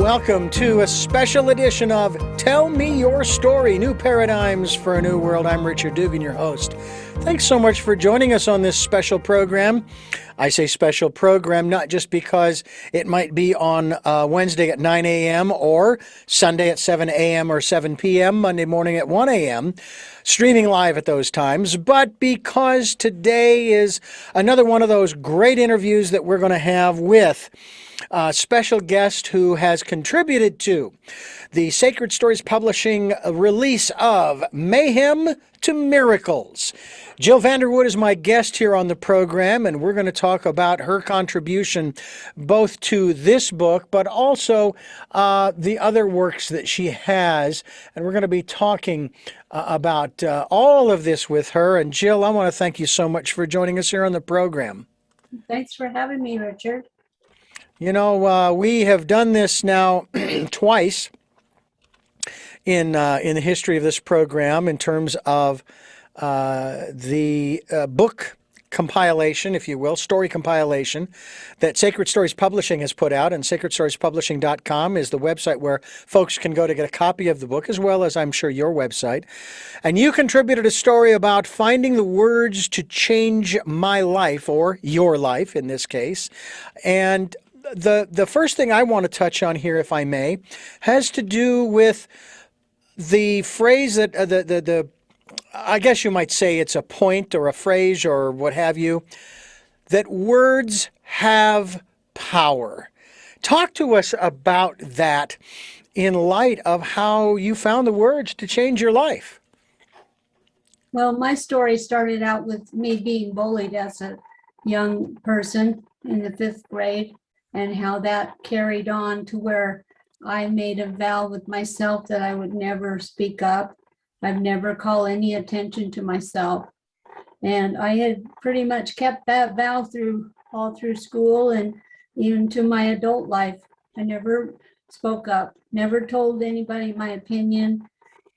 Welcome to a special edition of Tell Me Your Story, New Paradigms for a New World. I'm Richard Dugan, your host. Thanks so much for joining us on this special program. I say special program not just because it might be on Wednesday at 9 a.m. or Sunday at 7 a.m. or 7 p.m., Monday morning at 1 a.m., streaming live at those times, but because today is another one of those great interviews that we're going to have with a special guest who has contributed to the Sacred Stories Publishing release of Mayhem to Miracles. Jill Vanderwood is my guest here on the program, and we're going to talk about her contribution both to this book, but also the other works that she has. And we're going to be talking about all of this with her. And Jill, I want to thank you so much for joining us here on the program. Thanks for having me, Richard. You know, we have done this now twice in the history of this program in terms of the book compilation, if you will, story compilation that Sacred Stories Publishing has put out, and sacredstoriespublishing.com is the website where folks can go to get a copy of the book, as well as I'm sure your website. And you contributed a story about finding the words to change my life, or your life in this case. And the first thing I want to touch on here, if I may, has to do with the phrase that I guess you might say it's a point or a phrase or what have you, that words have power. Talk to us about that in light of how you found the words to change your life. Well, my story started out with me being bullied as a young person in the 5th grade, and how that carried on to where I made a vow with myself that I would never speak up. I'd never call any attention to myself. And I had pretty much kept that vow all through school and even to my adult life. I never spoke up, never told anybody my opinion,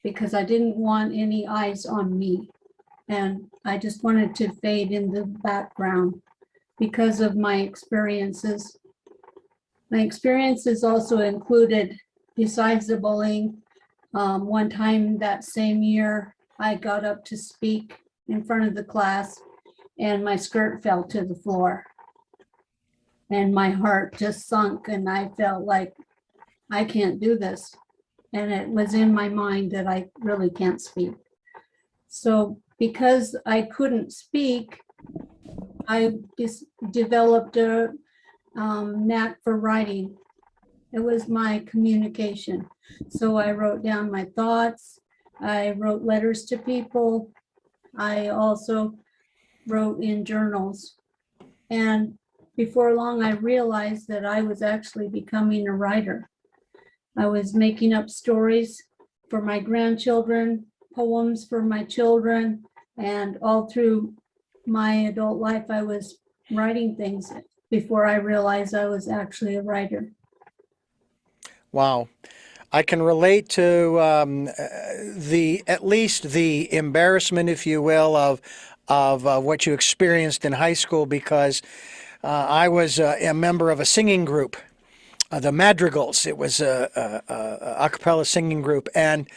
because I didn't want any eyes on me. And I just wanted to fade in the background because of my experiences. My experiences also included, besides the bullying, one time that same year, I got up to speak in front of the class and my skirt fell to the floor. And my heart just sunk and I felt like I can't do this. And it was in my mind that I really can't speak. So because I couldn't speak, I just developed a knack for writing. It was my communication. So I wrote down my thoughts. I wrote letters to people. I also wrote in journals. And before long, I realized that I was actually becoming a writer. I was making up stories for my grandchildren, poems for my children, and all through my adult life, I was writing things before I realized I was actually a writer. Wow. I can relate to at least the embarrassment, if you will, of what you experienced in high school, because I was a member of a singing group, the Madrigals. It was a cappella singing group, and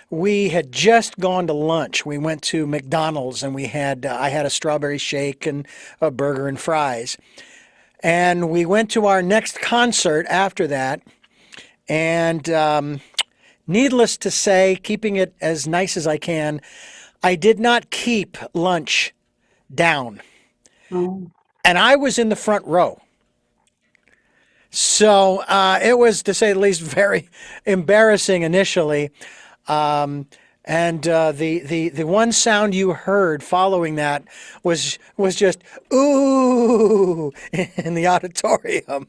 we had just gone to lunch. We went to McDonald's, and I had a strawberry shake and a burger and fries. And we went to our next concert after that. And needless to say, keeping it as nice as I can, I did not keep lunch down. Oh. And I was in the front row. So it was, to say the least, very embarrassing initially. And the one sound you heard following that was just ooh in the auditorium.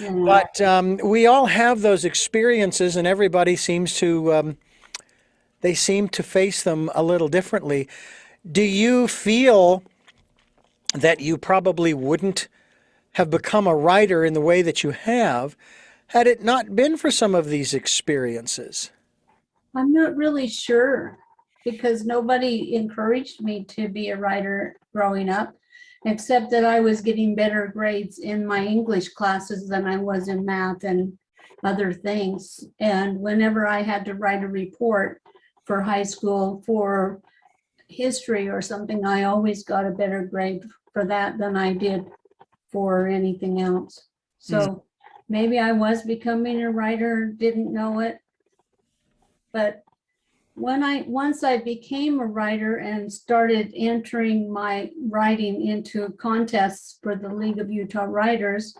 But we all have those experiences, and everybody seems to face them a little differently. Do you feel that you probably wouldn't have become a writer in the way that you have had it not been for some of these experiences? I'm not really sure, because nobody encouraged me to be a writer growing up, except that I was getting better grades in my English classes than I was in math and other things. And whenever I had to write a report for high school for history or something, I always got a better grade for that than I did for anything else. So maybe I was becoming a writer, didn't know it. But once I became a writer and started entering my writing into contests for the League of Utah Writers,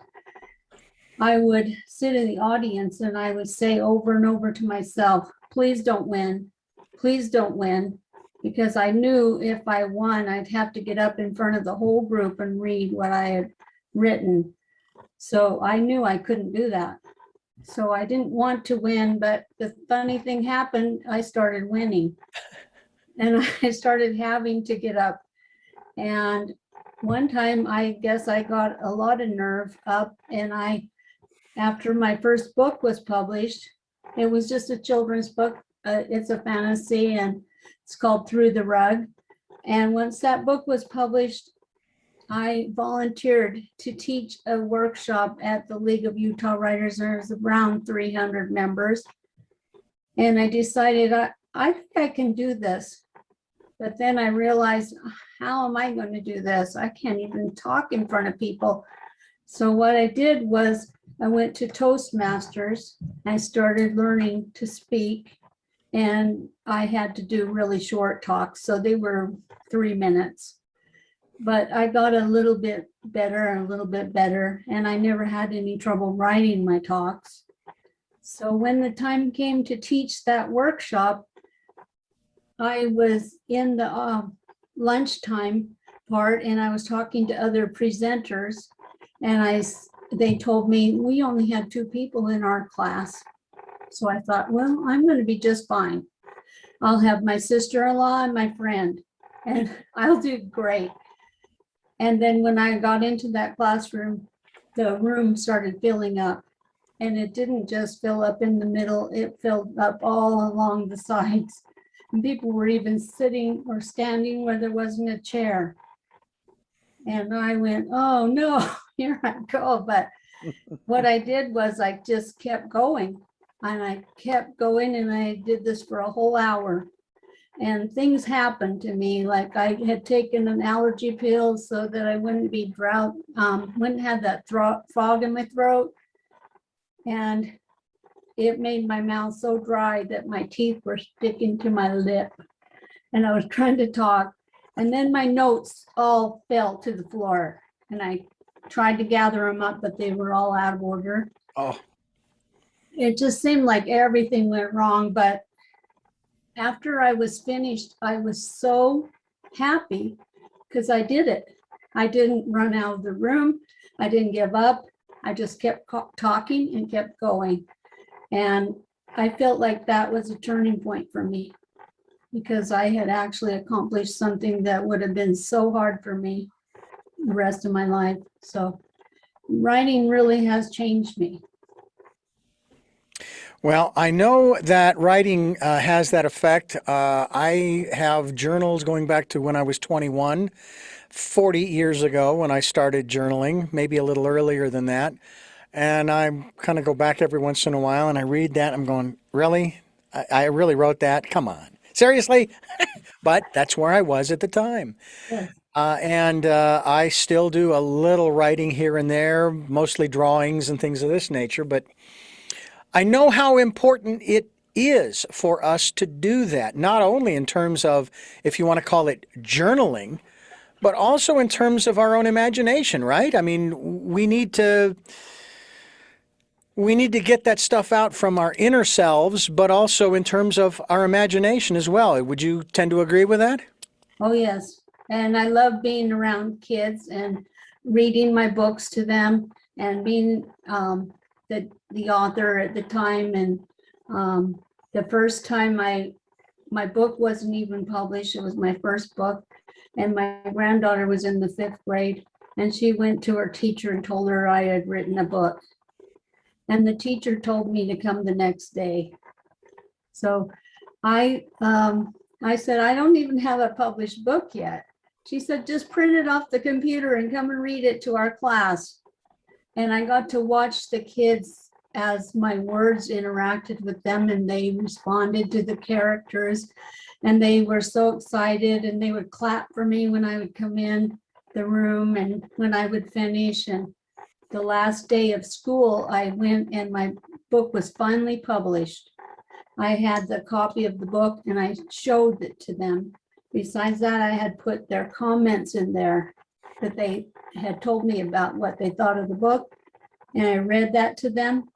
I would sit in the audience and I would say over and over to myself, please don't win. Please don't win. Because I knew if I won, I'd have to get up in front of the whole group and read what I had written. So I knew I couldn't do that. So I didn't want to win, but the funny thing happened, I started winning. And I started having to get up. And one time, I guess I got a lot of nerve up, and after my first book was published, it was just a children's book. It's a fantasy, and it's called Through the Rug. And once that book was published, I volunteered to teach a workshop at the League of Utah Writers. There's around 300 members. And I decided, I think I can do this. But then I realized, how am I going to do this? I can't even talk in front of people. So what I did was I went to Toastmasters. I started learning to speak. And I had to do really short talks. So they were 3 minutes. But I got a little bit better and a little bit better. And I never had any trouble writing my talks. So when the time came to teach that workshop, I was in the lunchtime part, and I was talking to other presenters. And they told me we only had 2 people in our class. So I thought, well, I'm going to be just fine. I'll have my sister-in-law and my friend, and I'll do great. And then when I got into that classroom, the room started filling up. And it didn't just fill up in the middle, it filled up all along the sides. And people were even sitting or standing where there wasn't a chair. And I went, oh no, here I go. But what I did was I just kept going. And I kept going, and I did this for a whole hour. And things happened to me, like I had taken an allergy pill so that I wouldn't be wouldn't have that fog in my throat. And it made my mouth so dry that my teeth were sticking to my lip. And I was trying to talk. And then my notes all fell to the floor. And I tried to gather them up, but they were all out of order. Oh. It just seemed like everything went wrong. But after I was finished, I was so happy because I did it. I didn't run out of the room. I didn't give up. I just kept talking and kept going. And I felt like that was a turning point for me because I had actually accomplished something that would have been so hard for me the rest of my life. So writing really has changed me. Well, I know that writing has that effect. I have journals going back to when I was 21, 40 years ago when I started journaling, maybe a little earlier than that. And I kind of go back every once in a while and I read that. I'm going, really? I really wrote that? Come on. Seriously? But that's where I was at the time. Yes. And I still do a little writing here and there, mostly drawings and things of this nature. But I know how important it is for us to do that, not only in terms of, if you want to call it journaling, but also in terms of our own imagination, right? I mean, we need to get that stuff out from our inner selves, but also in terms of our imagination as well. Would you tend to agree with that? Oh, yes. And I love being around kids and reading my books to them and being the author at the time. And the first time my book wasn't even published, it was my first book. And my granddaughter was in the 5th grade, and she went to her teacher and told her I had written a book. And the teacher told me to come the next day. So I said, I don't even have a published book yet. She said, just print it off the computer and come and read it to our class. And I got to watch the kids as my words interacted with them and they responded to the characters, and they were so excited, and they would clap for me when I would come in the room and when I would finish. And the last day of school, I went and my book was finally published. I had the copy of the book and I showed it to them. Besides that, I had put their comments in there that they had told me about what they thought of the book. And I read that to them.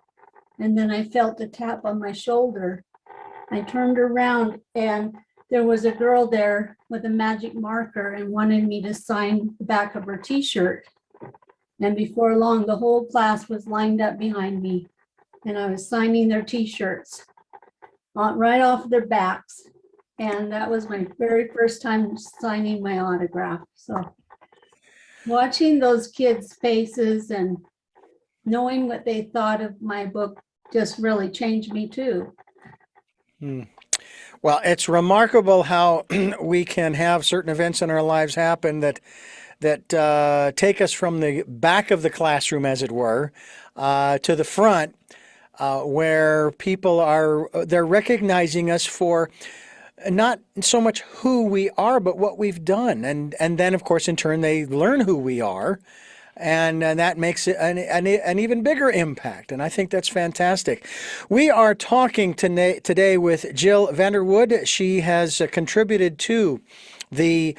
And then I felt a tap on my shoulder. I turned around and there was a girl there with a magic marker and wanted me to sign the back of her t-shirt. And before long, the whole class was lined up behind me and I was signing their t-shirts right off their backs. And that was my very first time signing my autograph. So watching those kids' faces and knowing what they thought of my book just really changed me too. Well, it's remarkable how we can have certain events in our lives happen that take us from the back of the classroom, as it were, to the front, where people they're recognizing us for not so much who we are, but what we've done. And then, of course, in turn, they learn who we are. And that makes it an even bigger impact. And I think that's fantastic. We are talking today with Jill Vanderwood. She has contributed to the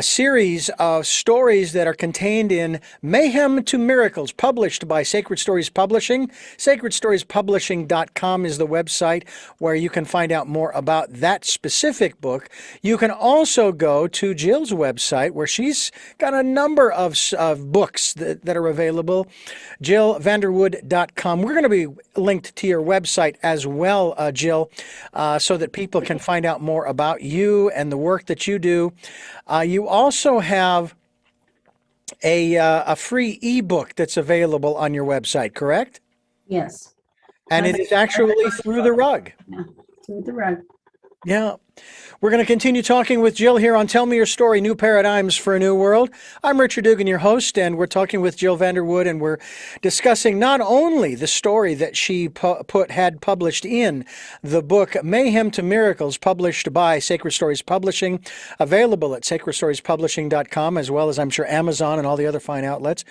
series of stories that are contained in Mayhem to Miracles, published by Sacred Stories Publishing. SacredStoriesPublishing.com is the website where you can find out more about that specific book. You can also go to Jill's website where she's got a number of books that are available, JillVanderwood.com. We're going to be linked to your website as well, Jill, so that people can find out more about you and the work that you do. You also have a free ebook that's available on your website, correct? Yes. And it is actually Through the Rug. Yeah, Through the Rug. Yeah. We're going to continue talking with Jill here on Tell Me Your Story, New Paradigms for a New World. I'm Richard Dugan, your host, and we're talking with Jill Vanderwood, and we're discussing not only the story that she had published in the book Mayhem to Miracles, published by Sacred Stories Publishing, available at sacredstoriespublishing.com, as well as, I'm sure, Amazon and all the other fine outlets,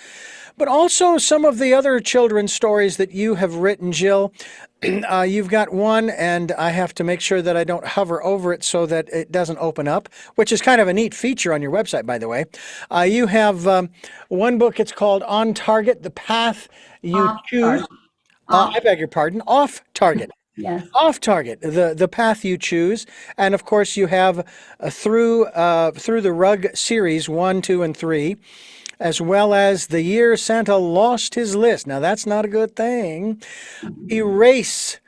but also some of the other children's stories that you have written, Jill. You've got one, and I have to make sure that I don't hover over it so that it doesn't open up, which is kind of a neat feature on your website, by the way. You have one book. It's called On Target, The Path You Choose. I beg your pardon. Off Target. Yes. Off Target, the path you choose. And of course, you have through the Rug series 1, 2, and 3. As well as The Year Santa Lost His List. Now, that's not a good thing. Erase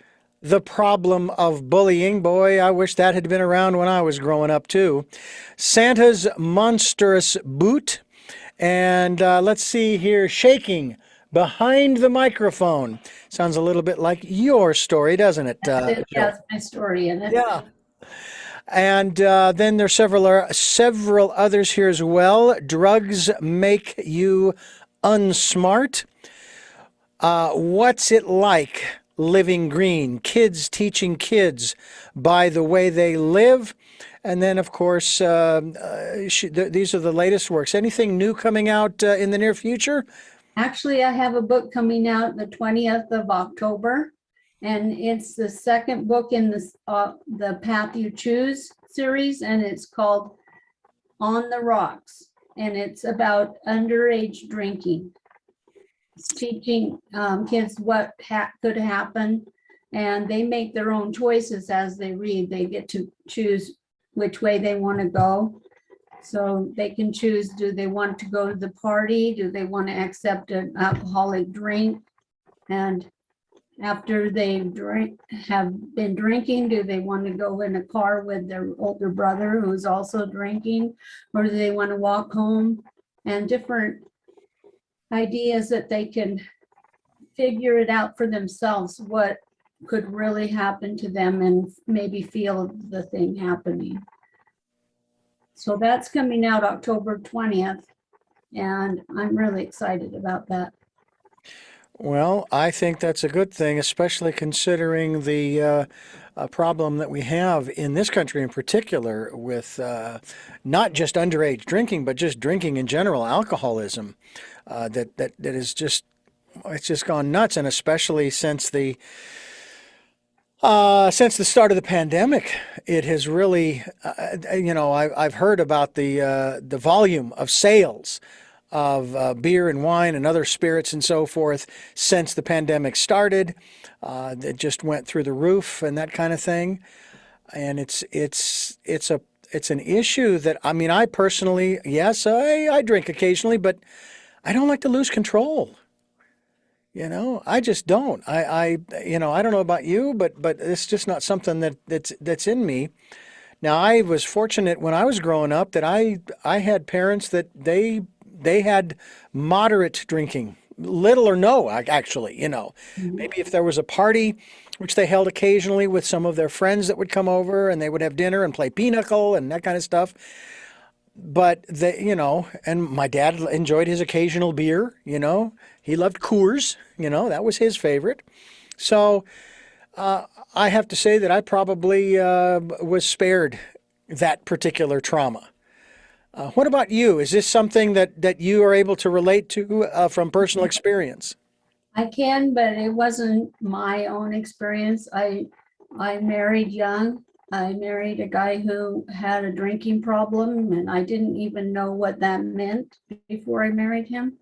the Problem of Bullying. Boy, I wish that had been around when I was growing up, too. Santa's Monstrous Boot. And let's see here, Shaking Behind the Microphone. Sounds a little bit like your story, doesn't it? That's my story in it. Yeah. And then there's several others here as well. Drugs Make You Unsmart. What's it like living green? Kids teaching kids by the way they live. And then, of course, these are the latest works. Anything new coming out in the near future? Actually, I have a book coming out the 20th of October. And it's the second book in this the Path You Choose series, and it's called On the Rocks, and it's about underage drinking. It's teaching kids what could happen, and they make their own choices as they read. They get to choose which way they want to go. So they can choose, do they want to go to the party? Do they want to accept an alcoholic drink? And after they have been drinking, do they want to go in a car with their older brother who's also drinking? Or do they want to walk home? And different ideas that they can figure it out for themselves, what could really happen to them and maybe feel the thing happening. So that's coming out October 20th. And I'm really excited about that. Well, I think that's a good thing, especially considering the problem that we have in this country in particular with not just underage drinking, but just drinking in general, alcoholism. That is just it's just gone nuts, and especially since the start of the pandemic, it has really, I've heard about the volume of sales of beer and wine and other spirits and so forth since the pandemic started. It just went through the roof and that kind of thing. And it's an issue that, I mean, I personally, yes, I drink occasionally, but I don't like to lose control. I just don't. I don't know about you, but it's just not something that's in me. Now, I was fortunate when I was growing up that I had parents that they had moderate drinking, little or no, actually. Mhm. Maybe if there was a party, which they held occasionally with some of their friends that would come over and they would have dinner and play pinochle and that kind of stuff. But and my dad enjoyed his occasional beer. He loved Coors. That was his favorite. So I have to say that I probably was spared that particular trauma. What about you? Is this something that you are able to relate to from personal experience? I can, but it wasn't my own experience. I married young. I married a guy who had a drinking problem, and I didn't even know what that meant before I married him.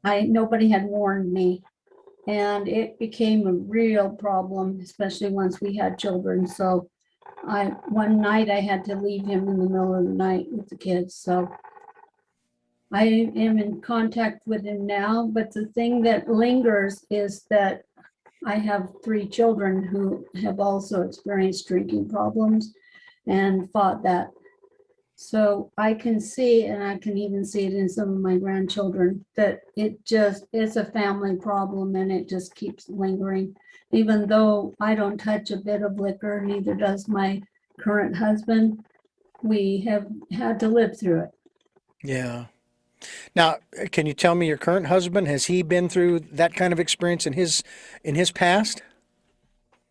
Nobody had warned me, and it became a real problem, especially once we had children. So one night I had to leave him in the middle of the night with the kids. So I am in contact with him now, but the thing that lingers is that I have 3 children who have also experienced drinking problems and fought that. So I can see, and I can even see it in some of my grandchildren, that it's a family problem and it just keeps lingering. Even though I don't touch a bit of liquor, neither does my current husband, we have had to live through it. Yeah. Now, can you tell me your current husband, has he been through that kind of experience in his past?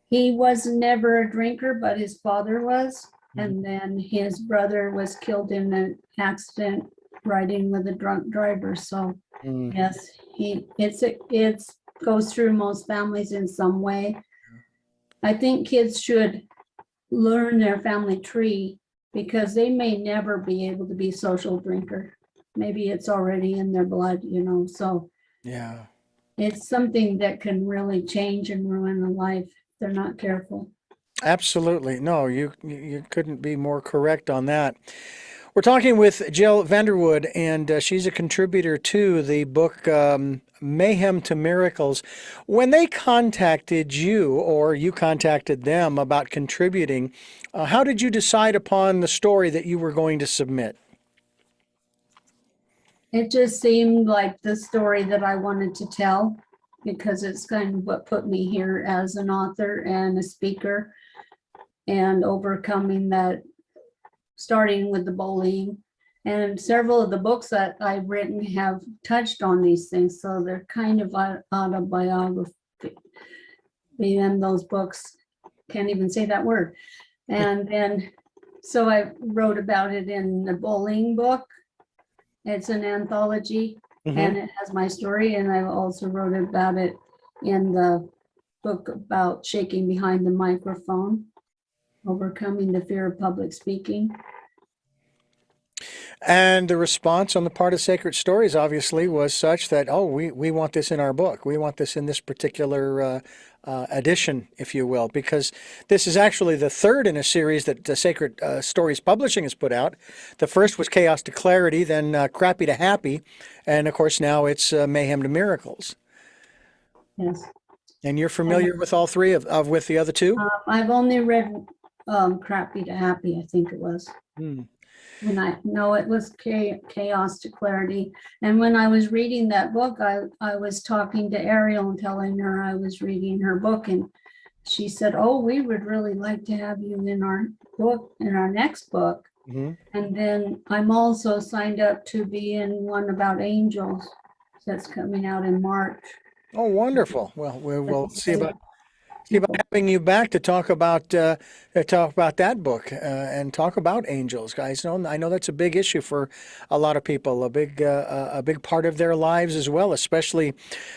He was never a drinker, but his father was. Mhm. And then his brother was killed in an accident riding with a drunk driver. So Mm. yes, it's goes through most families in some way. I think kids should learn their family tree because they may never be able to be a social drinker. Maybe it's already in their blood. So Yeah. it's something that can really change and ruin a life if they're not careful. Absolutely. No, you couldn't be more correct on that. We're talking with Jill Vanderwood, and she's a contributor to the book Mayhem to Miracles. When they contacted you, or you contacted them about contributing, how did you decide upon the story that you were going to submit? It just seemed like the story that I wanted to tell because it's kind of what put me here as an author and a speaker and overcoming that, starting with the bullying. And several of the books that I've written have touched on these things, so they're kind of autobiography. And those books, can't even say that word. And then, so I wrote about it in the bullying book. It's an anthology Hmm. and it has my story. And I also wrote about it in the book about shaking behind the microphone, overcoming the fear of public speaking. And the response on the part of Sacred Stories obviously was such that, oh, we want this in our book. We want this in this particular edition, if you will, because this is actually the third in a series that Sacred Stories Publishing has put out. The first was Chaos to Clarity, then Crappy to Happy, and of course now it's Mayhem to Miracles. Yes. And you're familiar with all three of with the other two? I've only read Crappy to Happy, I think it was. Hmm. And I know it was Chaos to Clarity. And when I was reading that book, I was talking to Ariel and telling her I was reading her book. And she said, oh, we would really like to have you in our book, in our next book. Hmm. And then I'm also signed up to be in one about angels that's coming out in March. Oh, wonderful. Well, we But will see about people. having you back to talk about that book and talk about angels, guys. I know that's a big issue for a lot of people, a big part of their lives as well, especially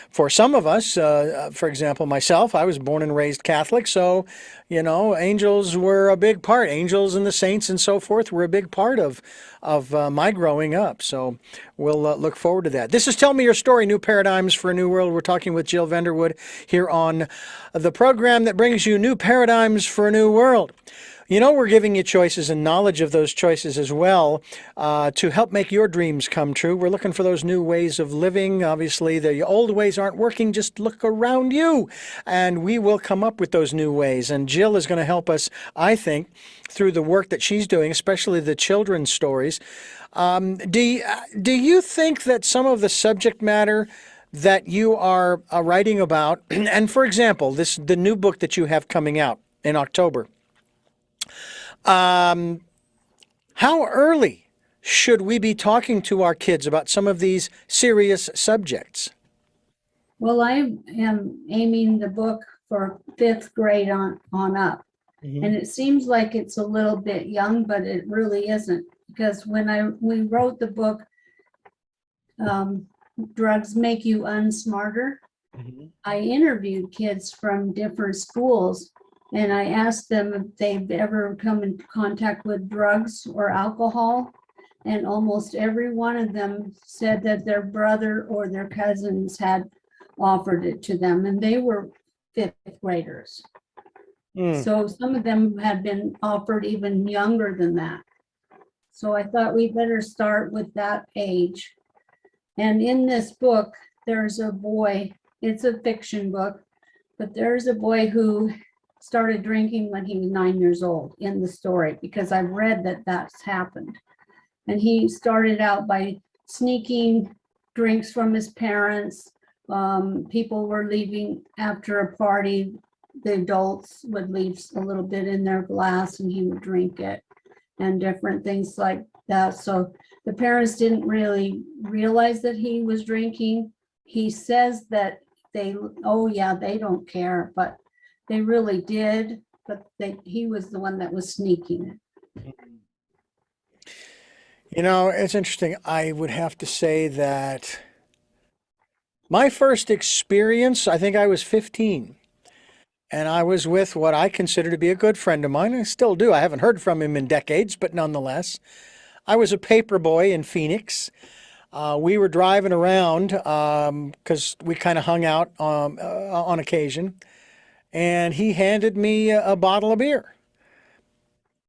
for some of us. For example, myself, I was born and raised Catholic, so angels were a big part. Angels and the saints and so forth were a big part of my growing up. So we'll look forward to that. This is Tell Me Your Story: New Paradigms for a New World. We're talking with Jill Vanderwood here on the program that brings you new paradigms for a new world. We're giving you choices and knowledge of those choices as well to help make your dreams come true. We're looking for those new ways of living. Obviously, the old ways aren't working. Just look around you, and we will come up with those new ways. And Jill is going to help us, I think, through the work that she's doing, especially the children's stories. Do you think that some of the subject matter that you are writing about, and for example, the new book that you have coming out in October, um, how early should we be talking to our kids about some of these serious subjects? Well, I am aiming the book for fifth grade on up. Hmm. And it seems like it's a little bit young, but it really isn't. Because we wrote the book, um, Drugs Make You Unsmarter, Hmm. I interviewed kids from different schools and I asked them if they've ever come in contact with drugs or alcohol. And almost every one of them said that their brother or their cousins had offered it to them, and they were fifth graders. Mm. So some of them had been offered even younger than that. So I thought we better start with that age. And in this book, there's a boy, it's a fiction book, but there's a boy who started drinking when he was 9 years old in the story, because I've read that that's happened. And he started out by sneaking drinks from his parents. People were leaving after a party. The adults would leave a little bit in their glass and he would drink it, and different things like that. So the parents didn't really realize that he was drinking. He says that oh yeah, they don't care, but they really did. But he was the one that was sneaking it. It's interesting. I would have to say that my first experience, I think I was 15. And I was with what I consider to be a good friend of mine. I still do. I haven't heard from him in decades, but nonetheless, I was a paper boy in Phoenix. We were driving around because we kind of hung out on occasion, and he handed me a bottle of beer,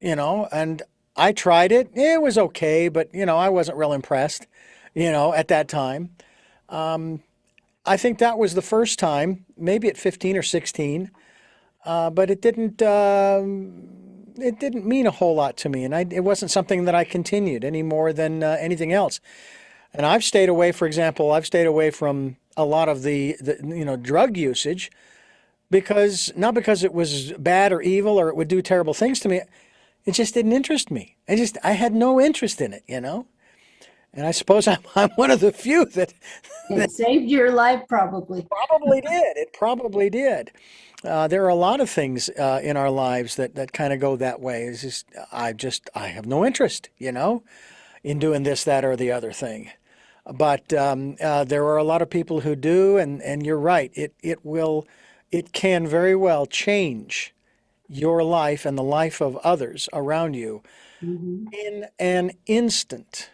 and I tried it. It was okay, but, I wasn't real impressed, at that time. Um, I think that was the first time, maybe at 15 or 16, but it didn't mean a whole lot to me, and it wasn't something that I continued any more than anything else. And I've stayed away from a lot of the drug usage because not because it was bad or evil or it would do terrible things to me. It just didn't interest me. I had no interest in it. And I suppose I'm one of the few that It saved your life probably. probably did. It probably did. There are a lot of things in our lives that kind of go that way. I have no interest, in doing this, that, or the other thing. But there are a lot of people who do, and you're right. It can very well change your life and the life of others around you Mhm. in an instant.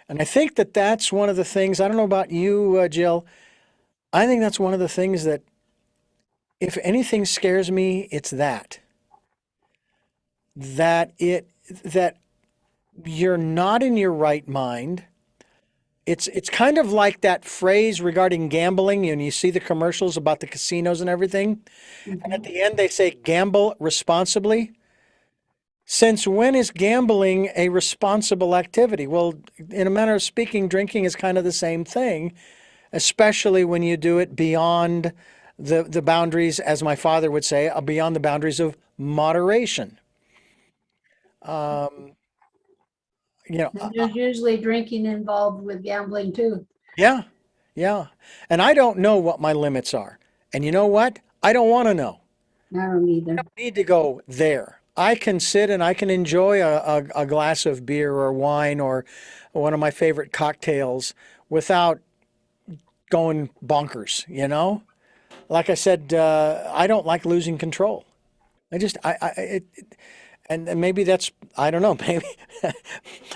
And I think that that's one of the things. I don't know about you, Jill. I think that's one of the things that, if anything scares me, it's that you're not in your right mind. It's kind of like that phrase regarding gambling, and you see the commercials about the casinos and everything. And at Mhm. the end they say gamble responsibly. Since when is gambling a responsible activity? Well, in a manner of speaking, drinking is kind of the same thing, especially when you do it beyond the boundaries, as my father would say, beyond the boundaries of moderation. Um, you know, And there's usually drinking involved with gambling too. yeah, Yeah. And I don't know what my limits are. And you know what? I don't want to know. I don't either. Need to go there. I can sit and I can enjoy a glass of beer or wine or one of my favorite cocktails without going bonkers, you know? Like I said, I don't like losing control. And maybe that's, I don't know,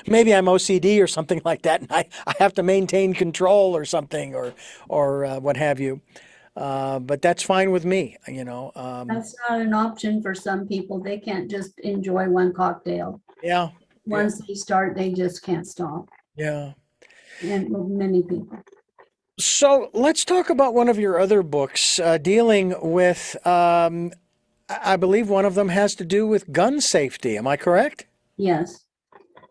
maybe I'm OCD or something like that, and I have to maintain control or something, or what have you. But that's fine with me, you know. That's not an option for some people. They can't just enjoy one cocktail. Yeah, yeah, Once they start, they just can't stop. yeah. And with many people. So let's talk about one of your other books dealing with, I believe one of them has to do with gun safety. Am I correct? Yes,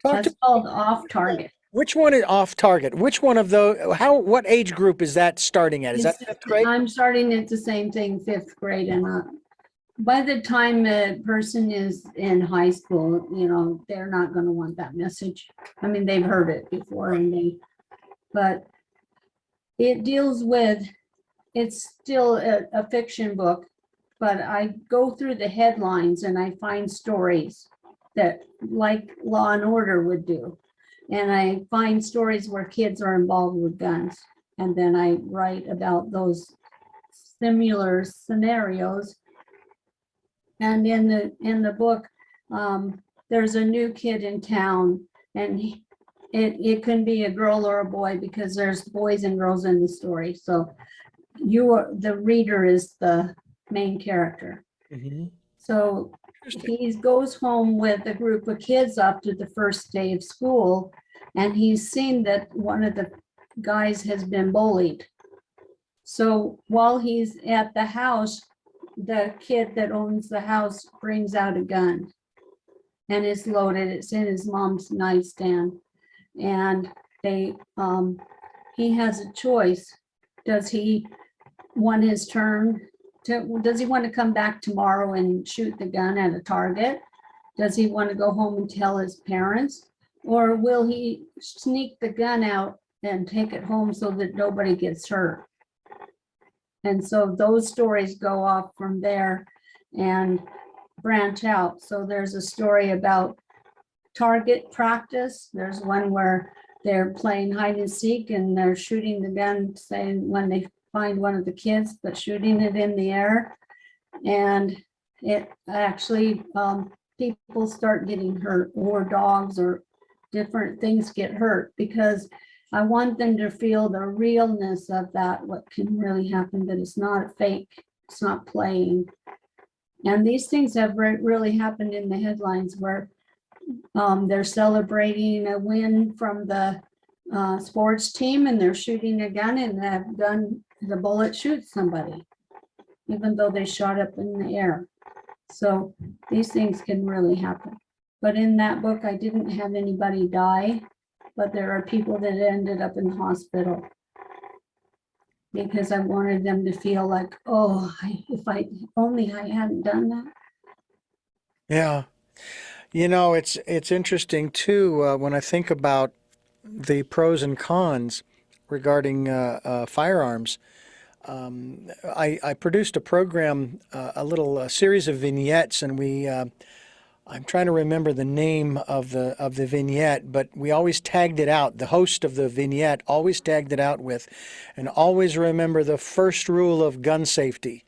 Talk that's to called off target. which one is off target? Which one of those, what age group is that starting at? Is that fifth grade? I'm starting at the same thing, fifth grade and up. By the time a person is in high school, you know, they're not going to want that message. I mean, they've heard it before but it deals with, it's still a fiction book, but I go through the headlines and I find stories that like Law and Order would do. And I find stories where kids are involved with guns. And then I write about those similar scenarios. And in the book, there's a new kid in town, and it can be a girl or a boy because there's boys and girls in the story. So the reader is the main character. Mm-hmm. So he goes home with a group of kids after the first day of school, and he's seen that one of the guys has been bullied. So while he's at the house, the kid that owns the house brings out a gun, and it's loaded. It's in his mom's nightstand, and he has a choice. Does he want his turn? Does he want to come back tomorrow and shoot the gun at a target? Does he want to go home and tell his parents? Or will he sneak the gun out and take it home so that nobody gets hurt? And so those stories go off from there and branch out. So there's a story about target practice. There's one where they're playing hide and seek and they're shooting the gun, saying when they find one of the kids, but shooting it in the air. And it actually, people start getting hurt, or dogs or different things get hurt, because I want them to feel the realness of that, what can really happen, that it's not fake, it's not playing. And these things have really happened in the headlines where they're celebrating a win from the sports team and they're shooting a gun, and the bullet shoots somebody, even though they shot up in the air. So these things can really happen. But in that book, I didn't have anybody die, but there are people that ended up in the hospital because I wanted them to feel like, oh, if I only I hadn't done that. Yeah. You know, it's interesting too, when I think about the pros and cons regarding firearms. I produced a program, a little series of vignettes, and I'm trying to remember the name of the vignette, but we always tagged it out. The host of the vignette always tagged it out with, and always remember the first rule of gun safety: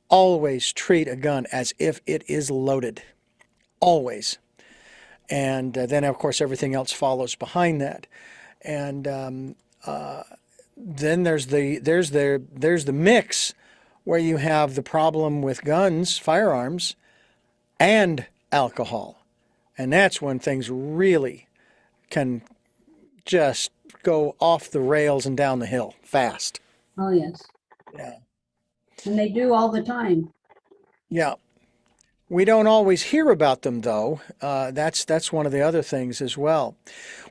always treat a gun as if it is loaded, always. And then, of course, everything else follows behind that. And then there's the mix where you have the problem with guns, firearms, and alcohol. And that's when things really can just go off the rails and down the hill fast. Oh, yes. Yeah. And they do all the time. Yeah. We don't always hear about them, though. That's one of the other things as well.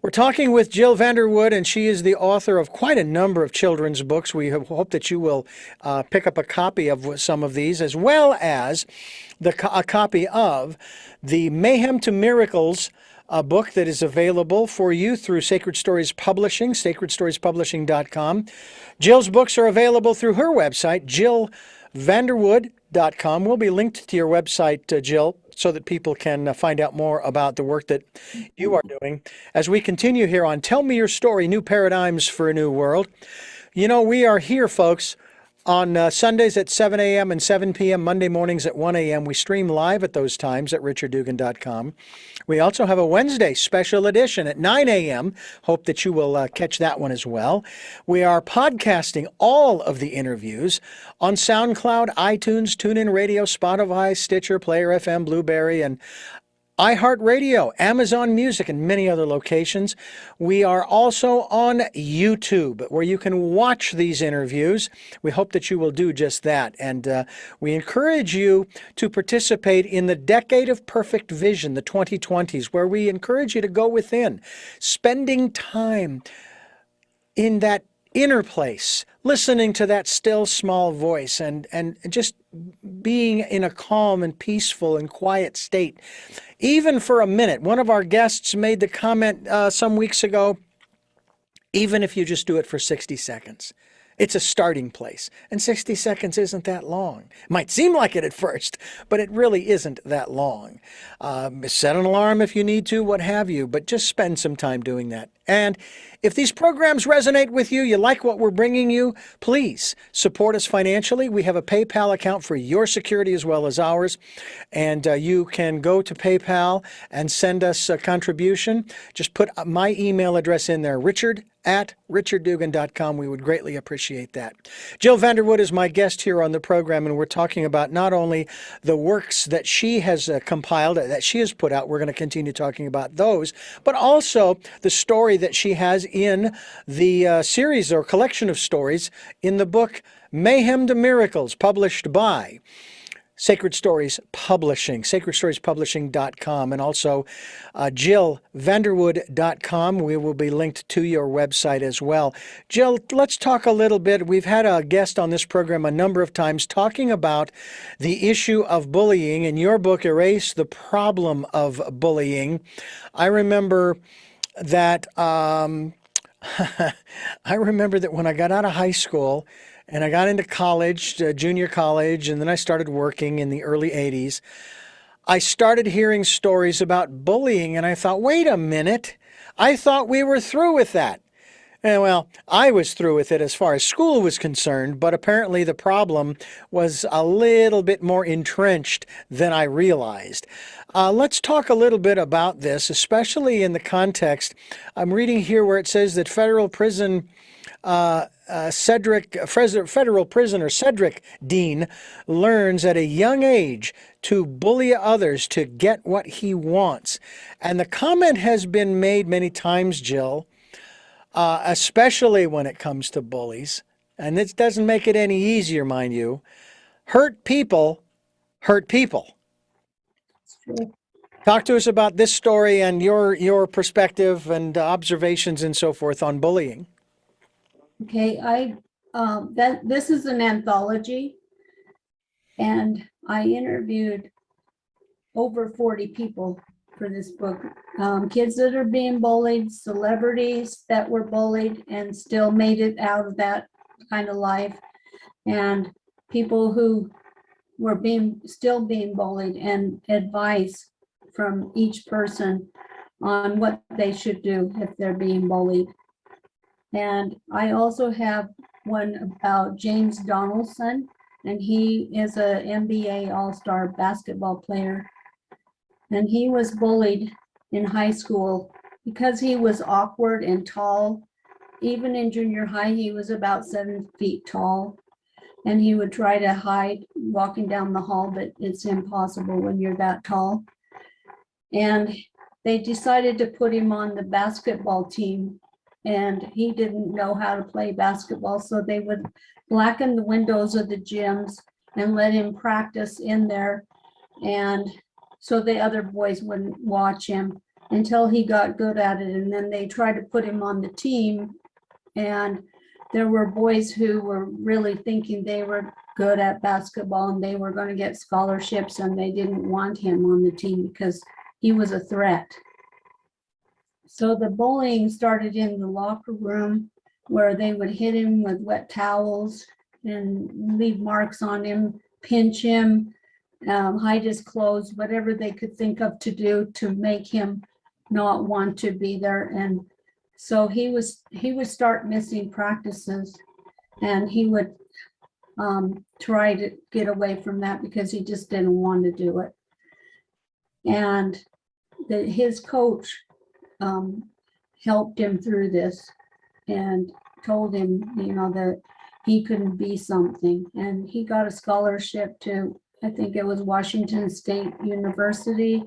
We're talking with Jill Vanderwood, and she is the author of quite a number of children's books. We hope that you will pick up a copy of some of these, as well as a copy of the Mayhem to Miracles a book that is available for you through Sacred Stories Publishing, sacredstoriespublishing.com. Jill's books are available through her website, jillvanderwood.com. We'll be linked to your website, Jill, so that people can find out more about the work that you are doing. As we continue here on Tell Me Your Story, New Paradigms for a New World. You know, we are here, folks, on Sundays at 7 a.m. and 7 p.m., Monday mornings at 1 a.m. We stream live at those times at richarddugan.com. We also have a Wednesday special edition at 9 a.m. Hope that you will catch that one as well. We are podcasting all of the interviews on SoundCloud, iTunes, TuneIn Radio, Spotify, Stitcher, Player FM, Blueberry, and iHeartRadio, Amazon Music, and many other locations. We are also on YouTube, where you can watch these interviews. We hope that you will do just that. And we encourage you to participate in the Decade of Perfect Vision, the 2020s, where we encourage you to go within, spending time in that inner place, listening to that still small voice, and just being in a calm and peaceful and quiet state, even for a minute. One of our guests made the comment some weeks ago, even if you just do it for 60 seconds. It's a starting place. And 60 seconds isn't that long. It might seem like it at first, but it really isn't that long. Set an alarm if you need to, what have you, but just spend some time doing that. And if these programs resonate with you, you like what we're bringing you, please support us financially. We have a PayPal account for your security as well as ours. And you can go to PayPal and send us a contribution. Just put my email address in there, richard@richarddugan.com. We would greatly appreciate that. Jill Vanderwood is my guest here on the program, and we're talking about not only the works that she has compiled, that she has put out. We're going to continue talking about those, but also the story that she has in the series or collection of stories in the book Mayhem To Miracles, published by Sacred Stories Publishing, sacredstoriespublishing.com, and also jillvanderwood.com. We will be linked to your website as well. Jill, let's talk a little bit. We've had a guest on this program a number of times talking about the issue of bullying. In your book, Erase the Problem of Bullying, I remember that I remember that when I got out of high school and I got into college, junior college, and then I started working in the early 80s, I started hearing stories about bullying, and I thought, wait a minute, I thought we were through with that. And well, I was through with it as far as school was concerned, but apparently the problem was a little bit more entrenched than I realized. Let's talk a little bit about this, especially in the context. I'm reading here where it says that federal prisoner Cedric Dean learns at a young age to bully others to get what he wants. And the comment has been made many times, Jill, especially when it comes to bullies, and this doesn't make it any easier, mind you, hurt people hurt people. Talk to us about this story and your perspective and observations and so forth on bullying. Okay, this is an anthology, and I interviewed over 40 people for this book. Kids that are being bullied, celebrities that were bullied and still made it out of that kind of life, and people who were still being bullied, and advice from each person on what they should do if they're being bullied. And I also have one about James Donaldson, and he is a NBA All-Star basketball player. And he was bullied in high school because he was awkward and tall. Even in junior high, he was about 7 feet tall. And he would try to hide walking down the hall, but it's impossible when you're that tall. And they decided to put him on the basketball team, and he didn't know how to play basketball, so they would blacken the windows of the gyms and let him practice in there, and so the other boys wouldn't watch him until he got good at it. And then they tried to put him on the team, and there were boys who were really thinking they were good at basketball and they were going to get scholarships, and they didn't want him on the team because he was a threat. So the bullying started in the locker room where they would hit him with wet towels and leave marks on him, pinch him, hide his clothes, whatever they could think of to do to make him not want to be there. And so he would start missing practices, and he would try to get away from that because he just didn't want to do it. And his coach helped him through this and told him, that he couldn't be something. And he got a scholarship to, I think it was Washington State University.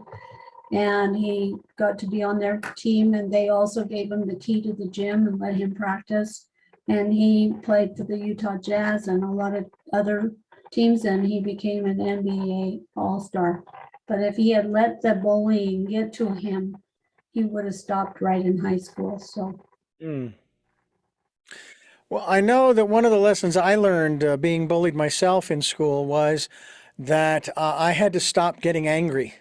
And he got to be on their team, and they also gave him the key to the gym and let him practice. And he played for the Utah Jazz and a lot of other teams, and he became an NBA All-Star. But if he had let the bullying get to him, he would have stopped right in high school. So, Well, I know that one of the lessons I learned being bullied myself in school was that I had to stop getting angry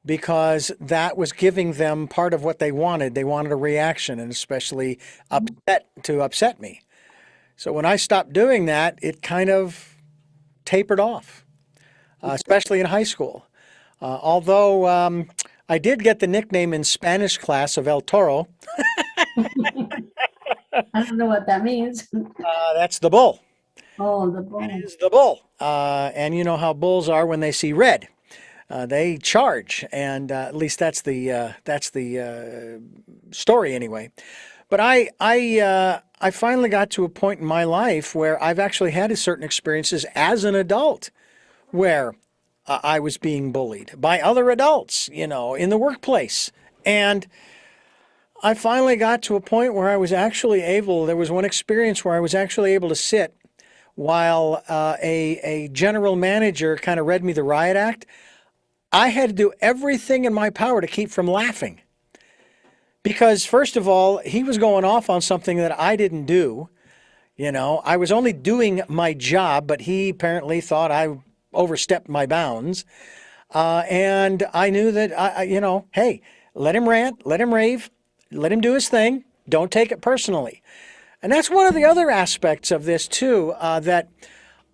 because that was giving them part of what they wanted. They wanted a reaction, and especially upset me. So when I stopped doing that, it kind of tapered off, especially in high school. Although I did get the nickname in Spanish class of El Toro. I don't know what that means. That's the bull. Oh, the That bull. is the bull. And you know how bulls are when they see red. They charge, and at least that's the story anyway. But I finally got to a point in my life where I've actually had certain experiences as an adult where I was being bullied by other adults, in the workplace. And I finally got to a point where I was actually able, there was one experience where I was actually able to sit while a general manager kind of read me the riot act. I had to do everything in my power to keep from laughing. Because first of all, he was going off on something that I didn't do. I was only doing my job, but he apparently thought I overstepped my bounds. And I knew that, hey, let him rant, let him rave, let him do his thing. Don't take it personally. And that's one of the other aspects of this too, that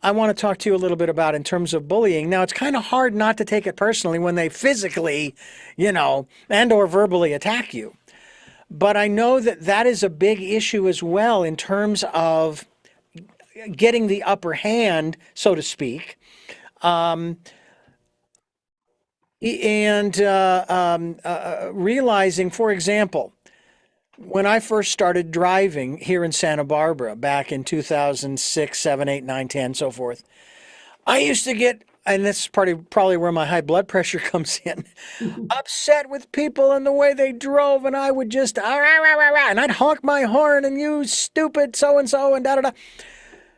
I want to talk to you a little bit about in terms of bullying. Now, it's kind of hard not to take it personally when they physically, and or verbally attack you. But I know that that is a big issue as well in terms of getting the upper hand, so to speak. And realizing, for example, when I first started driving here in Santa Barbara back in 2006, 7, 8, 9, 10, so forth, I used to get, and this is probably where my high blood pressure comes in, upset with people and the way they drove, and I would just, and I'd honk my horn, and you stupid so-and-so, and da-da-da.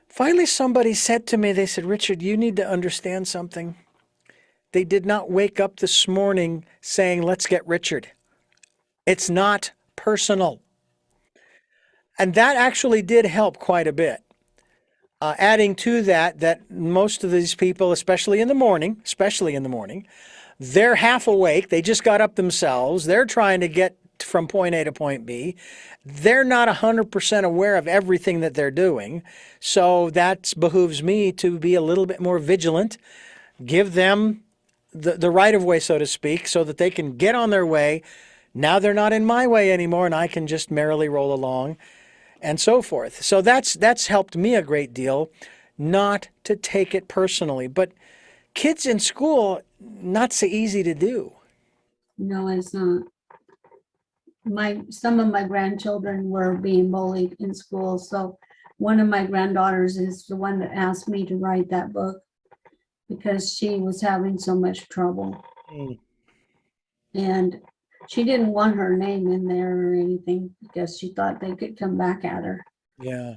Finally, somebody said to me, they said, Richard, you need to understand something. They did not wake up this morning saying, let's get Richard. It's not personal. And that actually did help quite a bit. Adding to that most of these people, especially in the morning, they're half awake. They just got up themselves. They're trying to get from point A to point B. They're not 100% aware of everything that they're doing. So that behooves me to be a little bit more vigilant, give them the right of way, so to speak, so that they can get on their way. Now they're not in my way anymore, and I can just merrily roll along and so forth. So that's helped me a great deal, not to take it personally. But kids in school, not so easy to do. No, it's not. Some of my grandchildren were being bullied in school. So one of my granddaughters is the one that asked me to write that book because she was having so much trouble. And she didn't want her name in there or anything because she thought they could come back at her. Yeah.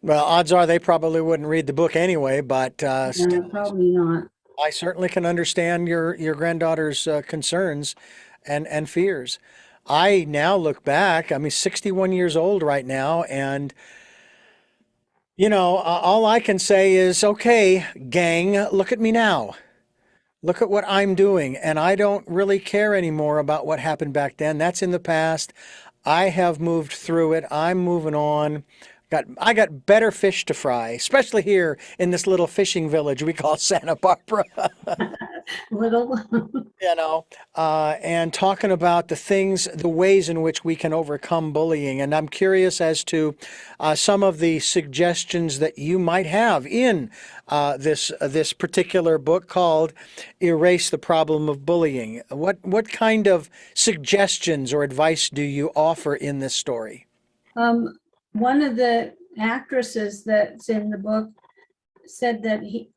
Well, odds are they probably wouldn't read the book anyway, but still, Probably not. I certainly can understand your granddaughter's concerns and fears. I now look back, I'm 61 years old right now, and all I can say is, okay, gang, look at me now. look at what I'm doing, and I don't really care anymore about what happened back then. That's in the past. I have moved through it. I'm moving on. I got better fish to fry, especially here in this little fishing village we call Santa Barbara. Little, you know, and talking about the things, the ways in which we can overcome bullying. And I'm curious as to some of the suggestions that you might have in this particular book called "Erase the Problem of Bullying." What kind of suggestions or advice do you offer in this story? one of the actresses that's in the book said that you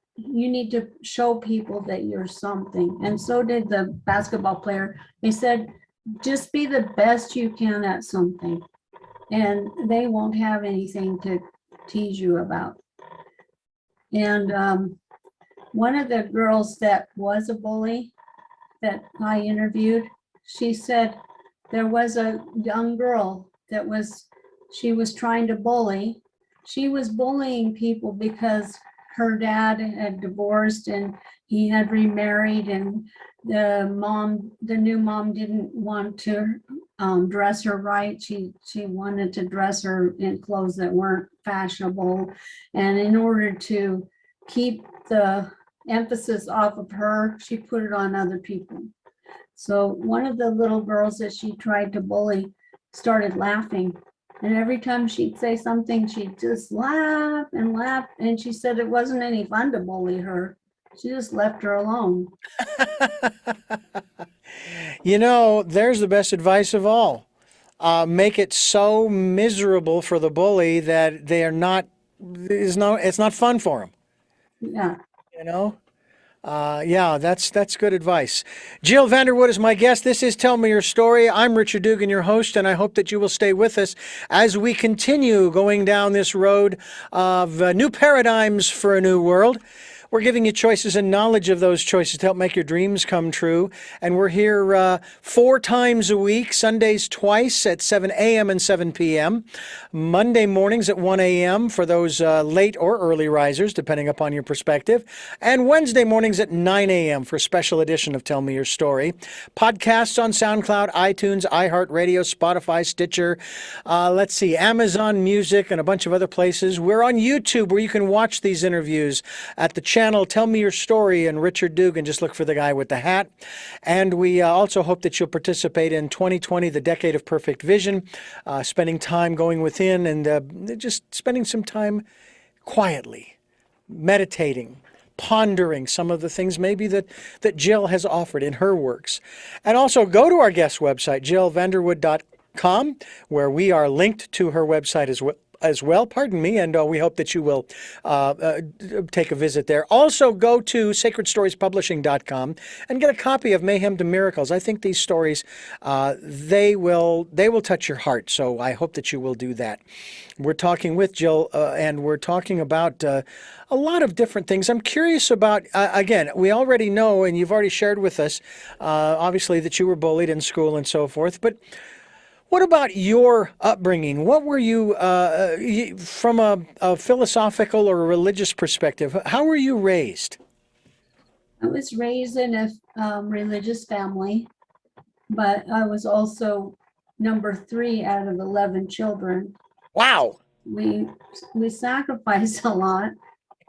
need to show people that you're something. And so did the basketball player. They said, just be the best you can at something, and they won't have anything to tease you about. And one of the girls that was a bully that I interviewed, she said there was a young girl that she was trying to bully. She was bullying people because her dad had divorced and he had remarried, and the new mom didn't want to dress her right. She wanted to dress her in clothes that weren't fashionable. And in order to keep the emphasis off of her, she put it on other people. So one of the little girls that she tried to bully started laughing. And every time she'd say something, she'd just laugh and laugh. And she said it wasn't any fun to bully her. She just left her alone. There's the best advice of all. Make it so miserable for the bully that it's not fun for them. Yeah. You know? Yeah, that's good advice. Jill Vanderwood is my guest. This is Tell Me Your Story. I'm Richard Dugan, your host, and I hope that you will stay with us as we continue going down this road of new paradigms for a new world. We're giving you choices and knowledge of those choices to help make your dreams come true. And we're here 4 times a week, Sundays twice at 7 a.m. and 7 p.m., Monday mornings at 1 a.m. for those late or early risers, depending upon your perspective, and Wednesday mornings at 9 a.m. for a special edition of Tell Me Your Story. Podcasts on SoundCloud, iTunes, iHeartRadio, Spotify, Stitcher, Amazon Music, and a bunch of other places. We're on YouTube where you can watch these interviews at the channel Tell Me Your Story and Richard Dugan. Just look for the guy with the hat. And we also hope that you'll participate in 2020, the Decade of Perfect Vision, spending time going within and just spending some time quietly, meditating, pondering some of the things maybe that Jill has offered in her works. And also go to our guest website, jillvanderwood.com, where we are linked to her website as well, and we hope that you will take a visit there. Also, go to sacredstoriespublishing.com and get a copy of Mayhem To Miracles. I think these stories, they will touch your heart, so I hope that you will do that. We're talking with Jill, and we're talking about a lot of different things. I'm curious about, again, we already know, and you've already shared with us, obviously, that you were bullied in school and so forth, but what about your upbringing? What were you, from a philosophical or a religious perspective, how were you raised? I was raised in a religious family, but I was also number 3 out of 11 children. Wow. We sacrificed a lot.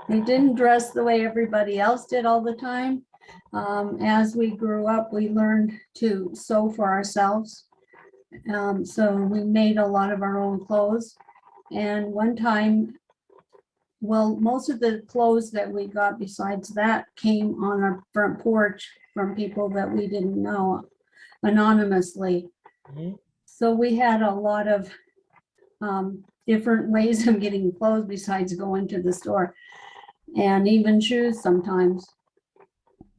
We didn't dress the way everybody else did all the time. As we grew up, we learned to sew for ourselves. So we made a lot of our own clothes. And one time, well, most of the clothes that we got besides that came on our front porch from people that we didn't know anonymously. Mm-hmm. So we had a lot of different ways of getting clothes besides going to the store, and even shoes sometimes.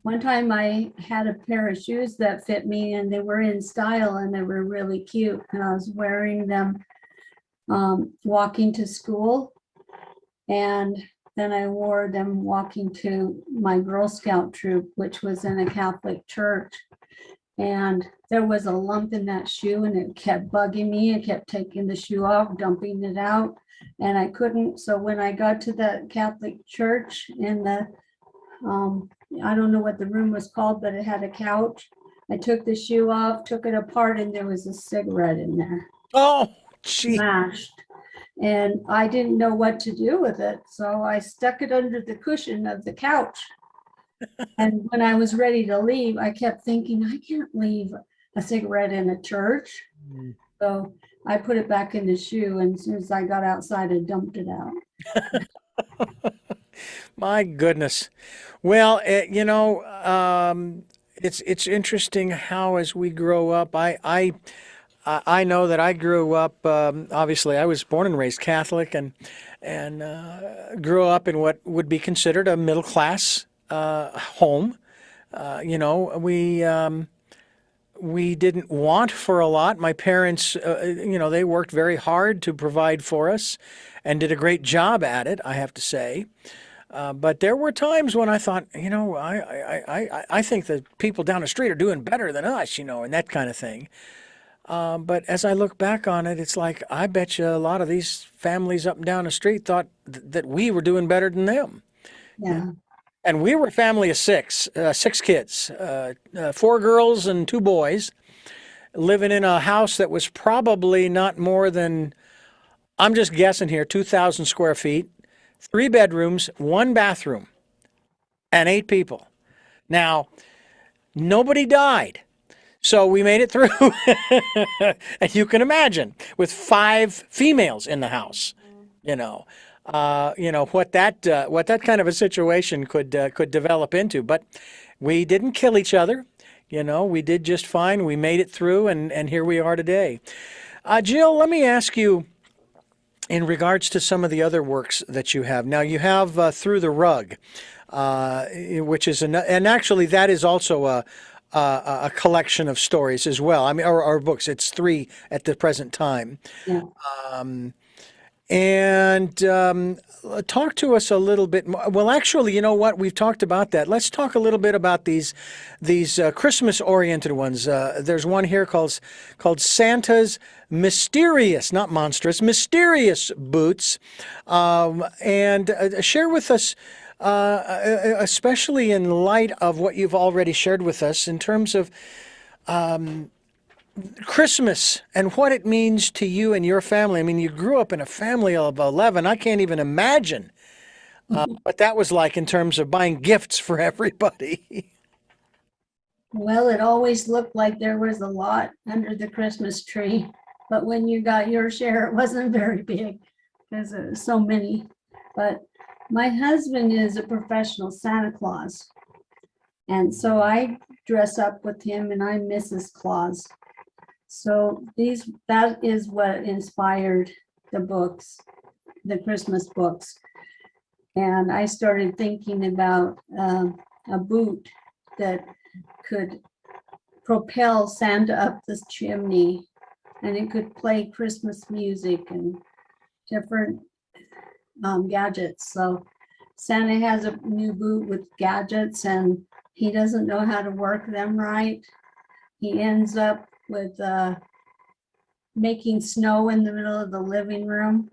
One time I had a pair of shoes that fit me, and they were in style and they were really cute. And I was wearing them walking to school. And then I wore them walking to my Girl Scout troop, which was in a Catholic church. And there was a lump in that shoe and it kept bugging me. I kept taking the shoe off, dumping it out, and I couldn't. So when I got to the Catholic church in the I don't know what the room was called, but it had a couch. I took the shoe off, took it apart, and there was a cigarette in there, Oh, gee. smashed. And I didn't know what to do with it. So I stuck it under the cushion of the couch. And when I was ready to leave, I kept thinking, I can't leave a cigarette in a church. So I put it back in the shoe. And as soon as I got outside, I dumped it out. My goodness. Well, it's interesting how as we grow up, I know that I grew up. Obviously, I was born and raised Catholic, and grew up in what would be considered a middle class home. We didn't want for a lot. My parents, they worked very hard to provide for us, and did a great job at it, I have to say. But there were times when I thought, I think the people down the street are doing better than us, and that kind of thing. But as I look back on it, it's like, I bet you a lot of these families up and down the street thought that we were doing better than them. Yeah. And we were a family of six kids, 4 girls and 2 boys, living in a house that was probably not more than, I'm just guessing here, 2,000 square feet, 3 bedrooms, 1 bathroom, and 8 people. Now, nobody died. So we made it through. And you can imagine, with 5 females in the house, what that kind of a situation could develop into. But we didn't kill each other. We did just fine. We made it through, and here we are today. Jill, let me ask you, in regards to some of the other works that you have. Now, you have Through the Rug, which is, and actually that is also a collection of stories as well. I mean, or books. It's 3 at the present time. Yeah. Talk to us a little bit more. Well, actually, you know what? We've talked about that. Let's talk a little bit about these Christmas-oriented ones. There's one here called Santa's Mysterious, not Monstrous, Mysterious Boots. Share with us, especially in light of what you've already shared with us in terms of Christmas and what it means to you and your family. I mean, you grew up in a family of 11. I can't even imagine what that was like in terms of buying gifts for everybody. Well, it always looked like there was a lot under the Christmas tree, but when you got your share, it wasn't very big because there was so many. But my husband is a professional Santa Claus, and so I dress up with him, and I'm Mrs. Claus. So that is what inspired the books, the Christmas books. And I started thinking about a boot that could propel Santa up this chimney, and it could play Christmas music and different gadgets. So Santa has a new boot with gadgets, and he doesn't know how to work them right. He ends up with making snow in the middle of the living room,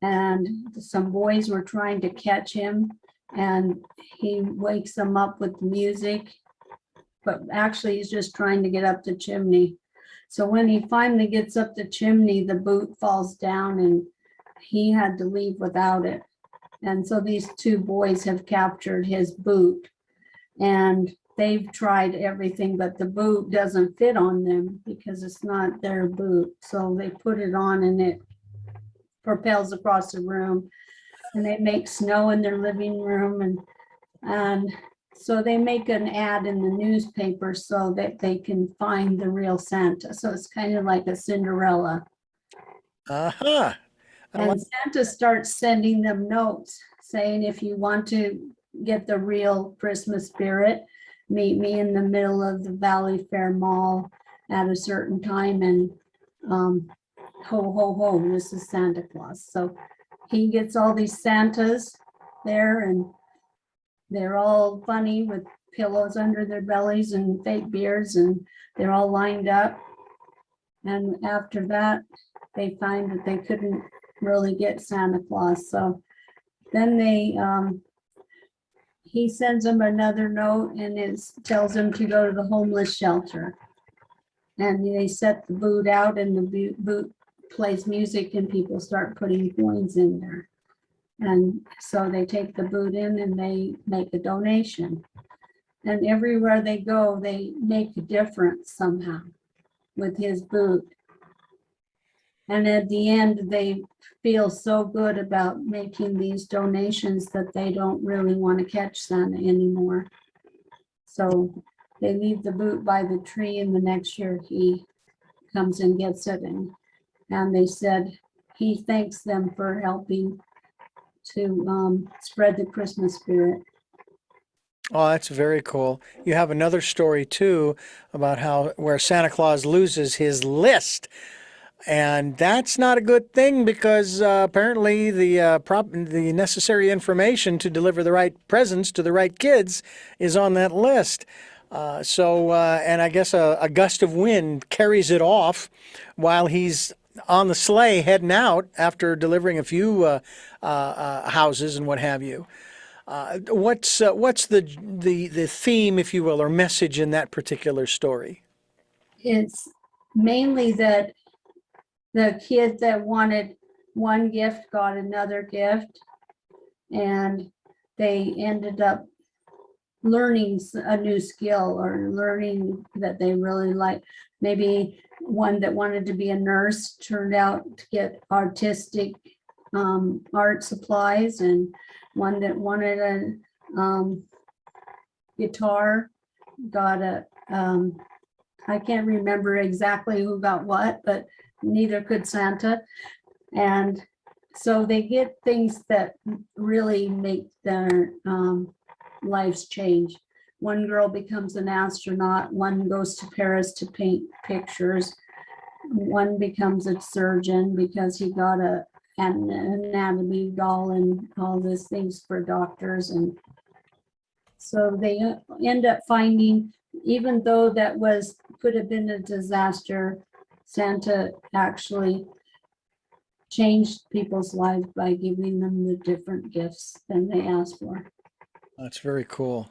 and some boys were trying to catch him, and he wakes them up with music, but actually he's just trying to get up the chimney. So when he finally gets up the chimney, the boot falls down, and he had to leave without it. And so these 2 boys have captured his boot, and they've tried everything, but the boot doesn't fit on them because it's not their boot. So they put it on, and it propels across the room, and they make snow in their living room. And so they make an ad in the newspaper so that they can find the real Santa. So it's kind of like a Cinderella. Uh-huh. And Santa starts sending them notes saying, if you want to get the real Christmas spirit, meet me in the middle of the Valley Fair Mall at a certain time, and ho, ho, ho, this is Santa Claus. So he gets all these Santas there, and they're all funny with pillows under their bellies and fake beards, and they're all lined up. And after that, they find that they couldn't really get Santa Claus. So then he sends them another note and it tells them to go to the homeless shelter. And they set the boot out and the boot plays music and people start putting coins in there. And so they take the boot in and they make a donation. And everywhere they go, they make a difference somehow with his boot. And at the end, they feel so good about making these donations that they don't really want to catch Santa anymore. So they leave the boot by the tree, and the next year he comes and gets it. And they said he thanks them for helping to spread the Christmas spirit. Oh, that's very cool. You have another story too about where Santa Claus loses his list. And that's not a good thing because apparently the necessary information to deliver the right presents to the right kids is on that list. And I guess a gust of wind carries it off while he's on the sleigh heading out after delivering a few houses and what have you. What's the theme, if you will, or message in that particular story? It's mainly that the kid that wanted one gift got another gift, and they ended up learning a new skill or learning that they really like. Maybe one that wanted to be a nurse turned out to get artistic art supplies, and one that wanted a guitar got a I can't remember exactly who got what, but neither could Santa. And so they get things that really make their lives change. One girl becomes an astronaut, one goes to Paris to paint pictures, one becomes a surgeon because he got an anatomy doll and all these things for doctors. And so they end up finding, even though that could have been a disaster, Santa actually changed people's lives by giving them the different gifts than they asked for. That's very cool.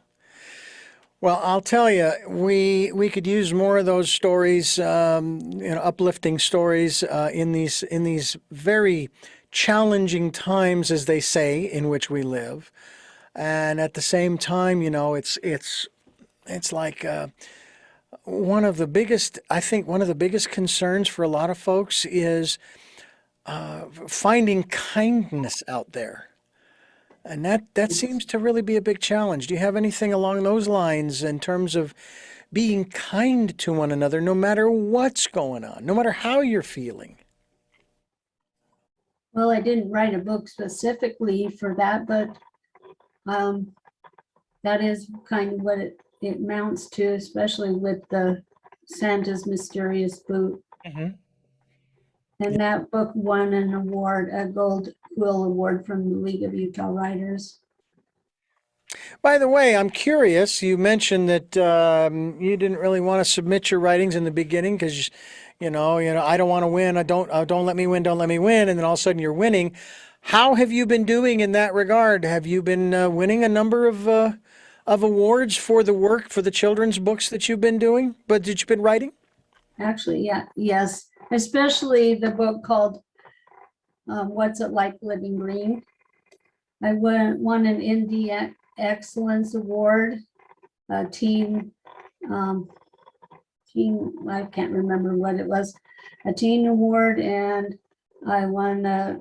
Well, I'll tell you, we could use more of those stories, uplifting stories in these very challenging times, as they say, in which we live. And at the same time, it's like one of the biggest concerns for a lot of folks is finding kindness out there. And that seems to really be a big challenge. Do you have anything along those lines in terms of being kind to one another, no matter what's going on, no matter how you're feeling? Well, I didn't write a book specifically for that, but that is kind of what it amounts to, especially with the Santa's Mysterious Boot. Mm-hmm. And that book won an award, a Gold Quill Award from the League of Utah Writers. By the way, I'm curious. You mentioned that you didn't really want to submit your writings in the beginning because, I don't want to win. Don't let me win. Don't let me win. And then all of a sudden you're winning. How have you been doing in that regard? Have you been winning a number of awards for the work for the children's books that you've been doing, but that you've been writing? Actually, yeah, yes, especially the book called What's It Like Living Green. I won an Indie Excellence Award, teen, I can't remember what it was, a teen award, and I won a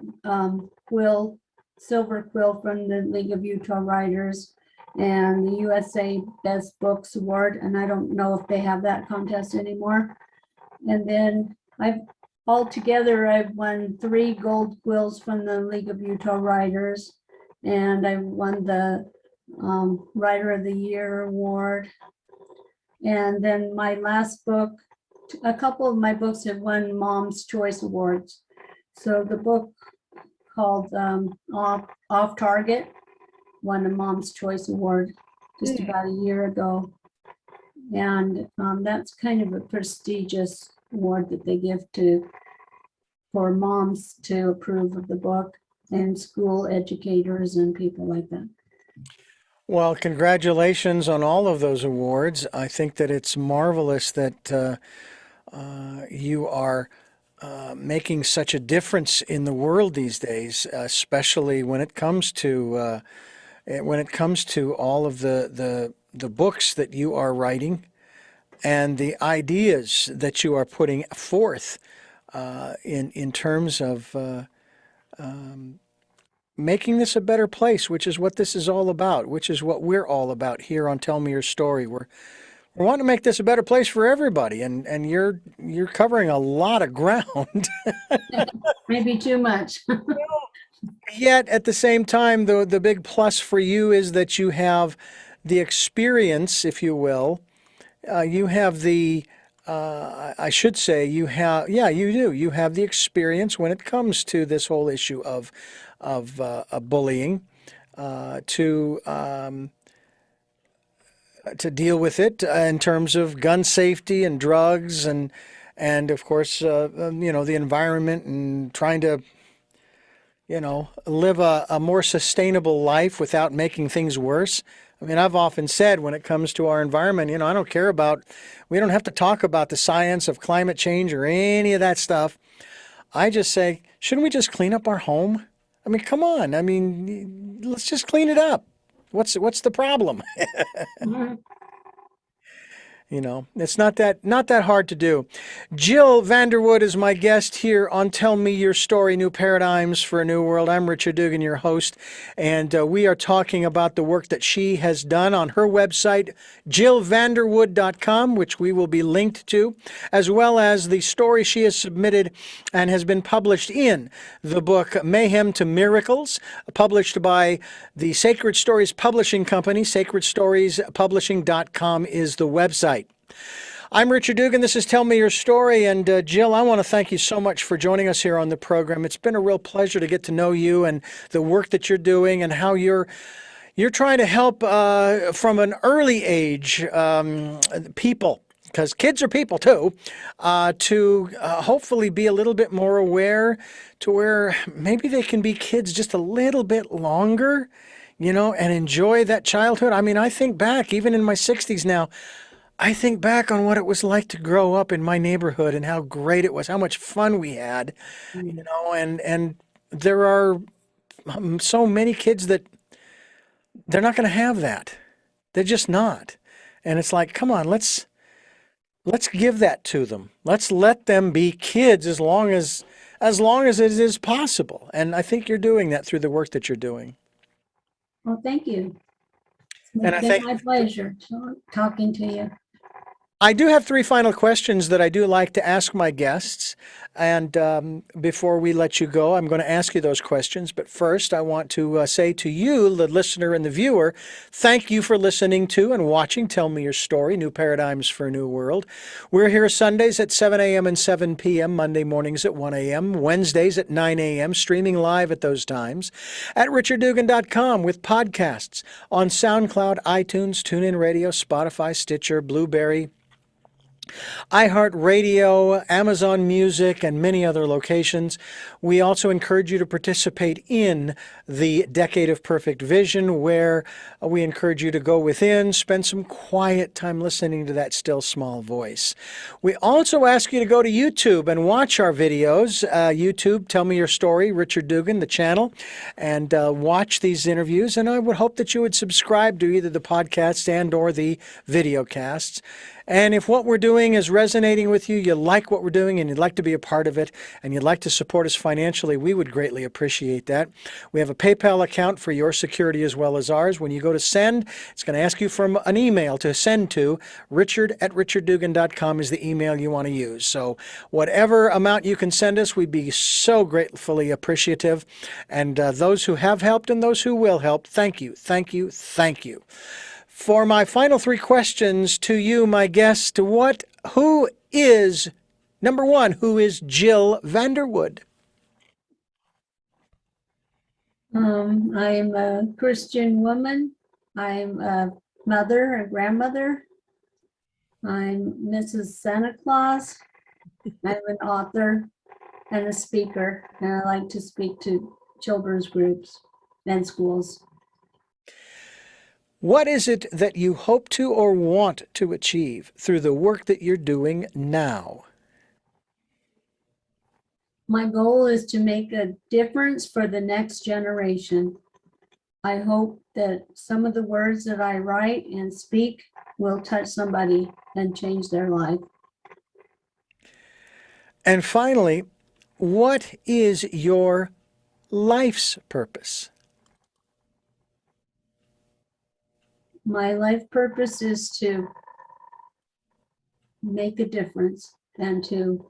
silver quill from the League of Utah Writers and the USA Best Books Award, and I don't know if they have that contest anymore. And then I've won 3 gold quills from the League of Utah Writers, and I won the Writer of the Year award. And then my last book, a couple of my books have won Mom's Choice Awards. So the book called Off Target won a Mom's Choice Award just about a year ago. And that's kind of a prestigious award that they give for moms to approve of the book and school educators and people like that. Well, congratulations on all of those awards. I think that it's marvelous that you are making such a difference in the world these days, especially when it comes to all of the books that you are writing and the ideas that you are putting forth in terms of making this a better place, which is what this is all about, which is what we're all about here on Tell Me Your Story. We're wanting to make this a better place for everybody, and you're covering a lot of ground. Maybe too much. Yet at the same time, the big plus for you is that you have the experience, if you will. You have I should say, yeah, you do. You have the experience when it comes to this whole issue of bullying, to deal with it in terms of gun safety and drugs and of course, the environment and trying to live a more sustainable life without making things worse. I mean, I've often said when it comes to our environment, I don't care we don't have to talk about the science of climate change or any of that stuff. I just say, shouldn't we just clean up our home? I mean, come on. I mean, let's just clean it up. What's the problem? Mhm. It's not that hard to do. Jill Vanderwood is my guest here on Tell Me Your Story, New Paradigms for a New World. I'm Richard Dugan, your host, and we are talking about the work that she has done on her website, jillvanderwood.com, which we will be linked to, as well as the story she has submitted and has been published in the book Mayhem to Miracles, published by the Sacred Stories Publishing Company. SacredStoriesPublishing.com is the website. I'm Richard Dugan. This is Tell Me Your Story. And Jill, I want to thank you so much for joining us here on the program. It's been a real pleasure to get to know you and the work that you're doing and how you're trying to help from an early age people, because kids are people too, to hopefully be a little bit more aware to where maybe they can be kids just a little bit longer, and enjoy that childhood. I mean, I think back, even in my 60s now, I think back on what it was like to grow up in my neighborhood and how great it was, how much fun we had, and there are so many kids that they're not going to have that. They're just not. And it's like, come on, let's give that to them. Let's let them be kids as long as it is possible. And I think you're doing that through the work that you're doing. Well, thank you. And It's I been think my pleasure talking to you. I do have three final questions that I do like to ask my guests. And before we let you go, I'm going to ask you those questions. But first, I want to say to you, the listener and the viewer, thank you for listening to and watching Tell Me Your Story, New Paradigms for a New World. We're here Sundays at 7 a.m. and 7 p.m., Monday mornings at 1 a.m., Wednesdays at 9 a.m., streaming live at those times, at richarddugan.com with podcasts on SoundCloud, iTunes, TuneIn Radio, Spotify, Stitcher, Blueberry, iHeartRadio, Amazon Music, and many other locations. We also encourage you to participate in the Decade of Perfect Vision, where we encourage you to go within, spend some quiet time listening to that still small voice. We also ask you to go to YouTube and watch our videos. YouTube, Tell Me Your Story, Richard Dugan, the channel, and watch these interviews. And I would hope that you would subscribe to either the podcast and or the video casts. And if what we're doing is resonating with you, you like what we're doing and you'd like to be a part of it and you'd like to support us financially, we would greatly appreciate that. We have a PayPal account for your security as well as ours. When you go to send, it's going to ask you for an email to send to. Richard@richarddugan.com is the email you want to use. So whatever amount you can send us, we'd be so gratefully appreciative. And those who have helped and those who will help, thank you, thank you, thank you. For my final three questions to you, my guest, who is, number one, who is Jill Vanderwood? I'm a Christian woman. I'm a mother, a grandmother. I'm Mrs. Santa Claus. I'm an author and a speaker, and I like to speak to children's groups and schools. What is it that you hope to or want to achieve through the work that you're doing now? My goal is to make a difference for the next generation. I hope that some of the words that I write and speak will touch somebody and change their life. And finally, what is your life's purpose? My life purpose is to make a difference and to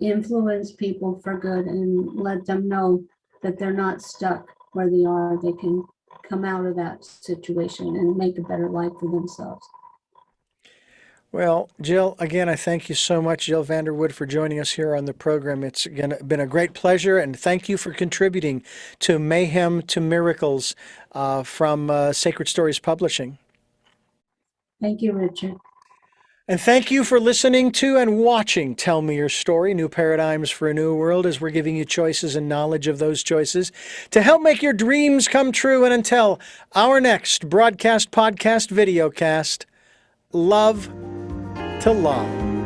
influence people for good and let them know that they're not stuck where they are. They can come out of that situation and make a better life for themselves. Well, Jill, again, I thank you so much, Jill Vanderwood, for joining us here on the program. It's been a great pleasure, and thank you for contributing to Mayhem to Miracles from Sacred Stories Publishing. Thank you, Richard. And thank you for listening to and watching Tell Me Your Story, New Paradigms for a New World, as we're giving you choices and knowledge of those choices to help make your dreams come true. And until our next broadcast, podcast, videocast, love to love.